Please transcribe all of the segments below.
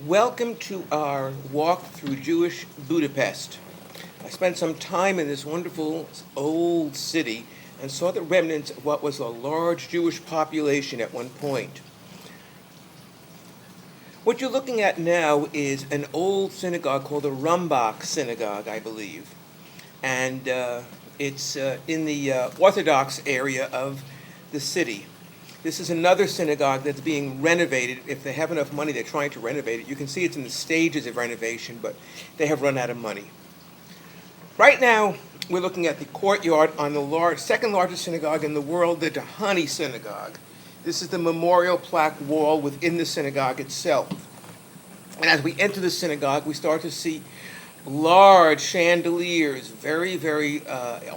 Welcome to our walk through Jewish Budapest. I spent some time in this wonderful old city and saw the remnants of what was a large Jewish population at one point. What you're looking at now is an old synagogue called the Rambach Synagogue, I believe. And it's in the Orthodox area of the city. This is another synagogue that's being renovated. If they have enough money, they're trying to renovate it. You can see it's in the stages of renovation, but they have run out of money. Right now, we're looking at the courtyard on the second largest synagogue in the world, the Tahani Synagogue. This is the memorial plaque wall within the synagogue itself. And as we enter the synagogue, we start to see large chandeliers, very, very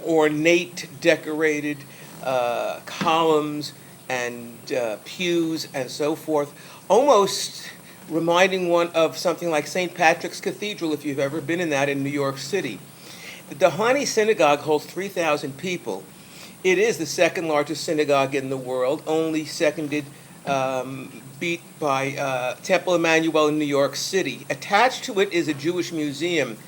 ornate, decorated columns, and pews and so forth, almost reminding one of something like St. Patrick's Cathedral, if you've ever been in that in New York City. The Tahani Synagogue holds 3,000 people. It is the second largest synagogue in the world, only seconded, beat by Temple Emmanuel in New York City. Attached to it is a Jewish museum,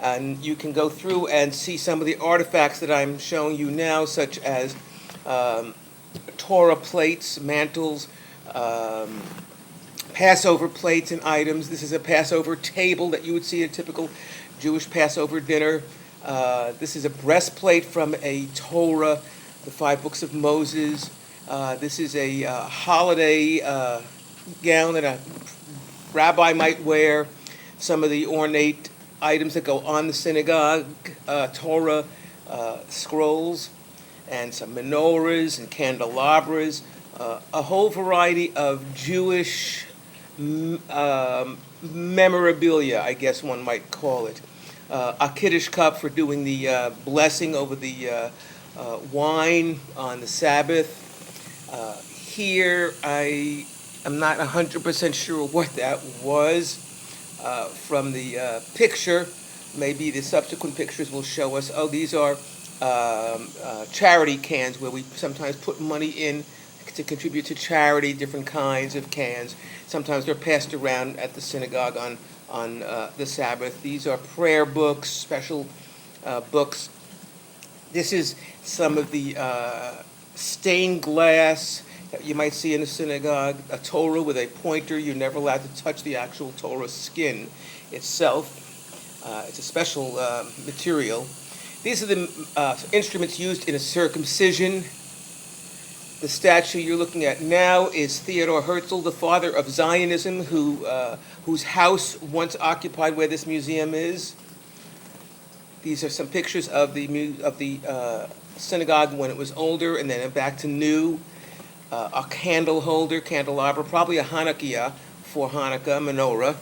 and you can go through and see some of the artifacts that I'm showing you now, such as Torah plates, mantles, Passover plates and items. This is a Passover table that you would see at a typical Jewish Passover dinner. This is a breastplate from a Torah, the 5 books of Moses. This is a holiday gown that a rabbi might wear. Some of the ornate items that go on the synagogue, Torah scrolls, and some menorahs and candelabras, a whole variety of Jewish memorabilia, I guess one might call it. A Kiddush cup for doing the blessing over the wine on the Sabbath. Here, I am not 100% sure what that was from the picture. Maybe the subsequent pictures will show us, oh, these are charity cans where we sometimes put money in to contribute to charity, different kinds of cans. Sometimes they're passed around at the synagogue on the Sabbath. These are prayer books, special books. This is some of the stained glass that you might see in a synagogue, a Torah with a pointer. You're never allowed to touch the actual Torah skin itself. It's a special material. These are the instruments used in a circumcision. The statue you're looking at now is Theodor Herzl, the father of Zionism, whose house once occupied where this museum is. These are some pictures of the synagogue when it was older, and then back to new. A candle holder, candelabra, probably a Hanukkah for Hanukkah, menorah.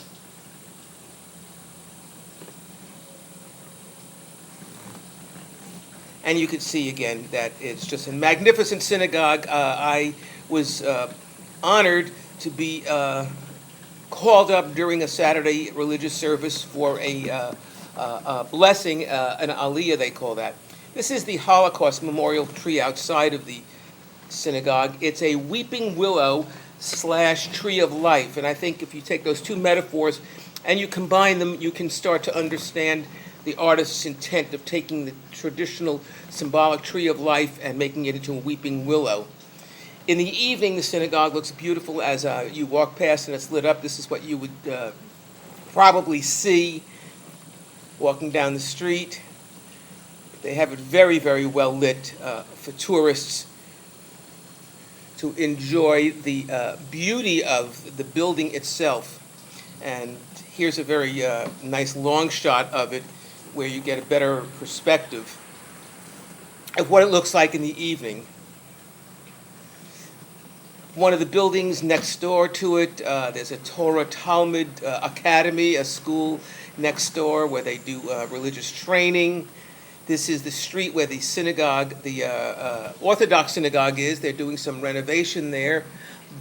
And you can see again that it's just a magnificent synagogue. I was honored to be called up during a Saturday religious service for a blessing, an aliyah they call that. This is the Holocaust memorial tree outside of the synagogue. It's a weeping willow / tree of life. And I think if you take those two metaphors and you combine them, you can start to understand the artist's intent of taking the traditional symbolic tree of life and making it into a weeping willow. In the evening, the synagogue looks beautiful as you walk past and it's lit up. This is what you would probably see walking down the street. They have it very, very well lit for tourists to enjoy the beauty of the building itself. And here's a very nice long shot of it, where you get a better perspective of what it looks like in the evening. One of the buildings next door to it, there's a Torah Talmud Academy, a school next door where they do religious training. This is the street where the synagogue, the Orthodox synagogue is. They're doing some renovation there.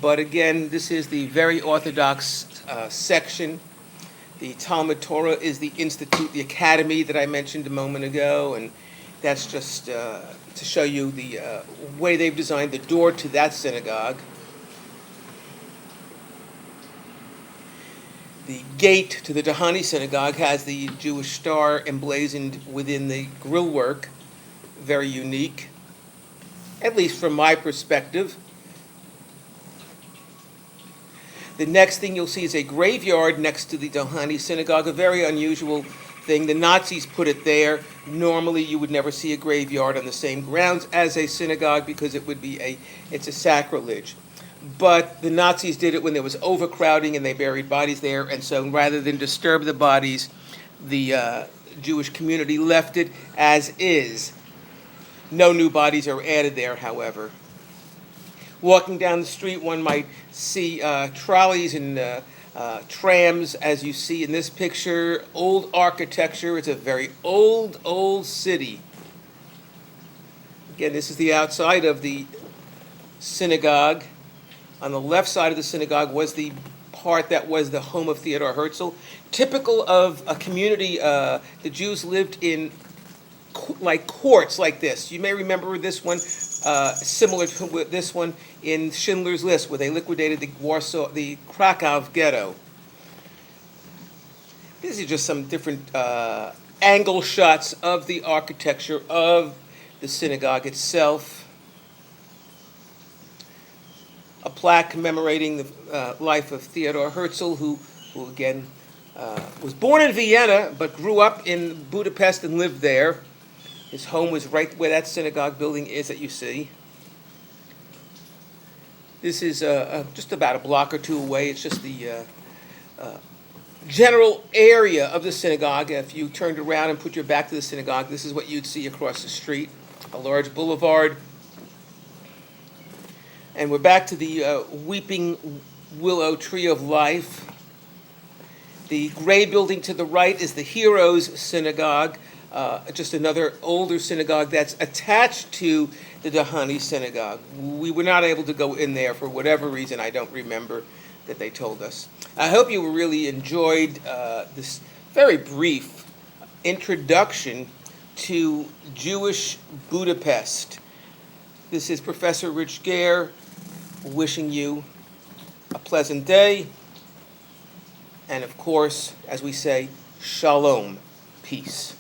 But again, this is the very Orthodox section. The Talmud Torah is the institute, the academy that I mentioned a moment ago, and that's just to show you the way they've designed the door to that synagogue. The gate to the Tahani Synagogue has the Jewish star emblazoned within the grillwork. Very unique, at least from my perspective. The next thing you'll see is a graveyard next to the Tahani Synagogue, a very unusual thing. The Nazis put it there. Normally you would never see a graveyard on the same grounds as a synagogue because it's a sacrilege. But the Nazis did it when there was overcrowding and they buried bodies there, and so rather than disturb the bodies, the Jewish community left it as is. No new bodies are added there, however. Walking down the street, one might see trolleys and trams, as you see in this picture. Old architecture. It's a very old city. Again, this is the outside of the synagogue. On the left side of the synagogue was the part that was the home of Theodor Herzl. Typical of a community, the Jews lived in like courts like this. You may remember this one, similar to this one in Schindler's List, where they liquidated the Krakow ghetto. These are just some different angle shots of the architecture of the synagogue itself. A plaque commemorating the life of Theodor Herzl, who again was born in Vienna but grew up in Budapest and lived there. His home was right where that synagogue building is that you see. This is just about a block or two away. It's just the general area of the synagogue. If you turned around and put your back to the synagogue, this is what you'd see across the street, a large boulevard. And we're back to the weeping willow tree of life. The gray building to the right is the Heroes Synagogue, just another older synagogue that's attached to the Tahani Synagogue. We were not able to go in there for whatever reason. I don't remember that they told us. I hope you really enjoyed this very brief introduction to Jewish Budapest. This is Professor Rich Gare wishing you a pleasant day, and of course, as we say, shalom, peace.